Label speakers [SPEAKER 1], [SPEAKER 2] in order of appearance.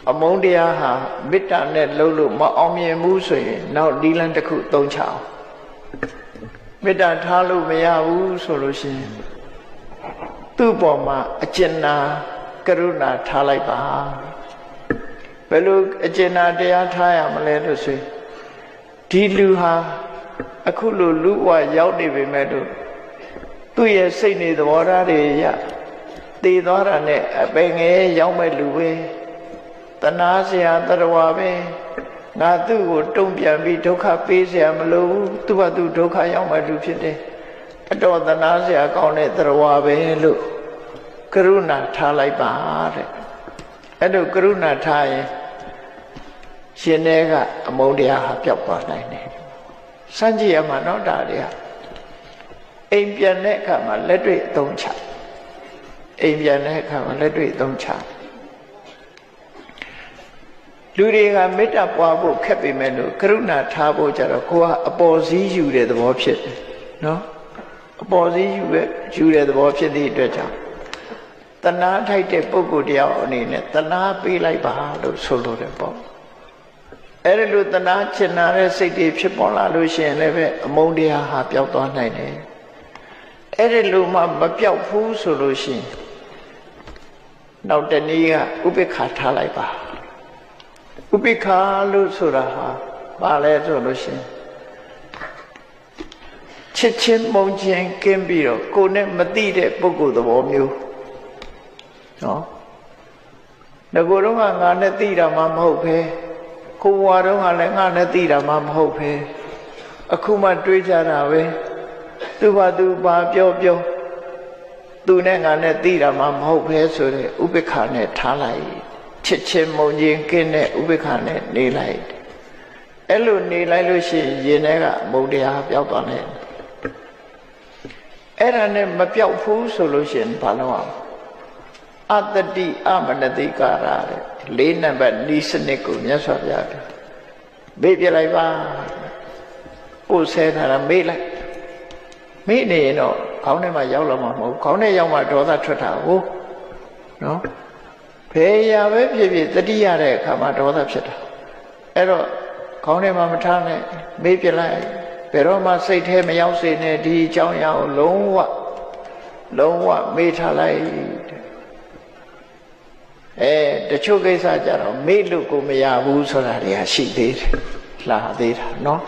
[SPEAKER 1] အမုန်းတရားဟာမေတ္တာနဲ့လှုပ်လို့မအောင်မြင်ဘူးဆိုရင်နောက်ဒီလန်တစ်ခုသုံးချအောင်မေတ္တာထားလို့မရဘူးဆိုလို့ရှိရင်သူ့ပေါ်မှာအကျဉ်းနာကရုဏာထားလိုက်ပါဘယ်လိုအကျဉ်းနာတရားထားရမလဲလို့ဆိုရင်ဒီလူဟာအခုလိုလူဘဝရောက်နေပေမဲ့လို့သူ့ရဲ့စိတ်နေသဘောထားတွေရတည်သွားတာနဲ့အပင်ငယ်ရောက်မဲ့လူပဲတဏှာစရာတရဝပဲငါသူ့ကိုတုံ့ပြန်ပြီးဒုက္ခပေးစရာမလိုဘူးသူ့ဘာသူဒုက္ခရောက်မဲ့လူဖြစ်တယ်အတော်တဏှာစရာကောင်းတဲ့တရဝပဲလို့ကရုဏာထားလိုက်ပါတဲ့အဲ့လိုကရုဏာထားရင်ရှင်တဲ့ကအမုန်းတရားဟာပျောက်သွားနိုင်တယ်စမ်းကြည့်ရမှာနော်ဒါတွေကအိမ်ပြန်တဲ့အခါမှာလက်တွေ့အသုံးချအိမ်ပြန်တဲ့အခါမှာလက်တွေ့အသုံးချလူတွေကမေတ္တာပွားဖို့ခက်ပေမဲ့လို့ကရုဏာထားဖို့ကြတော့ကိုကအပေါ်စီးယူတဲ့သဘောဖြစ်တယ်နော်အပေါ်စီးယူတဲ့သဘောဖြစ်သည့်အတွက်ကြောင့်တဏှာထိုက်တဲ့ပုဂ္ဂိုလ်တယောက်အနေနဲ့တဏှာပေးလိုက်ပါလို့ဆိုလိုတယ်ပေါ့အဲ့ဒီလိုတဏှာချင်နာတဲ့စိတ်တွေဖြစ်ပေါ်လာလို့ရှိရင်လည်းပဲအမုန်းတရားဟာပျောက်သွားနိုင်တယ်အဲ့ဒီလိုမှမပျောက်ဘူးဆိုလို့ရှိရင်နောက်တနည်းကဥပိ္ပခာထားလိုက်ပါဥပိ္ပခာလို့ဆိုတာဟာဘာလဲဆိုလို့ရှိရင်ချစ်ချင်းမုန်းချင်းကင်းပြီးတော့ကိုယ်နဲ့မသိတဲ့ပုဂ္ဂိုလ်သဘောမျိုးနော်ငါကတော့ငါနဲ့သိတာမှမဟုတ်ပဲကိုဘွားတော့ကလည်းငါနဲ့သိတာမှမဟုတ်ပဲအခုမှတွေးကြတာပဲသူဘာသူဘာပြောသူနဲ့ငါနဲ့သိတာမှမဟုတ်ပဲဆိုတဲ့ဥပိ္ပခာနဲ့ထားလိုက်ချစ်ချင်းမုန်းချင်းကင်းတဲ့ဥပိ္ပခာနဲ့နေလိုက်အဲ့လိုနေလိုက်လို့ရှိရင်ရင်ထဲကမုန်းတရားပျောက်သွားတယ်အဲ့ဒါနဲ့မပျောက်ဘူးဆိုလို့ရှိရင်ဘာလို့အောင်အတ္တိအမနတိကာရတဲ့၄နံပါတ်ဤစနစ်ကိုမြတ်စွာဘုရားမေ့ပြလိုက်ပါကိုယ်ဆဲထားတာမေ့လိုက်မေ့နေရင်တော့ခေါင်းထဲမှာရောက်လာမှာမဟုတ်ခေါင်းထဲရောက်မှဒေါသထွက်တာဟုတ်နော်ဘယ်ရာပဲဖြစ်ဖြစ်တတိရတဲ့အခါမှာဒေါသဖြစ်တာအဲ့တော့ခေါင်းထဲမှာမထားနဲ့မေ့ပြလိုက်ဘယ်တော့မှစိတ်ထဲမရောက်စေနဲ့ဒီအကြောင်းအရာကိုလုံးဝမေ့ထားလိုက်တချို့ကိစ္စကြတော့မေ့လို့ကိုမရဘူးဆိုတာတွေကရှိသေးတယ်လှသေးတာနော်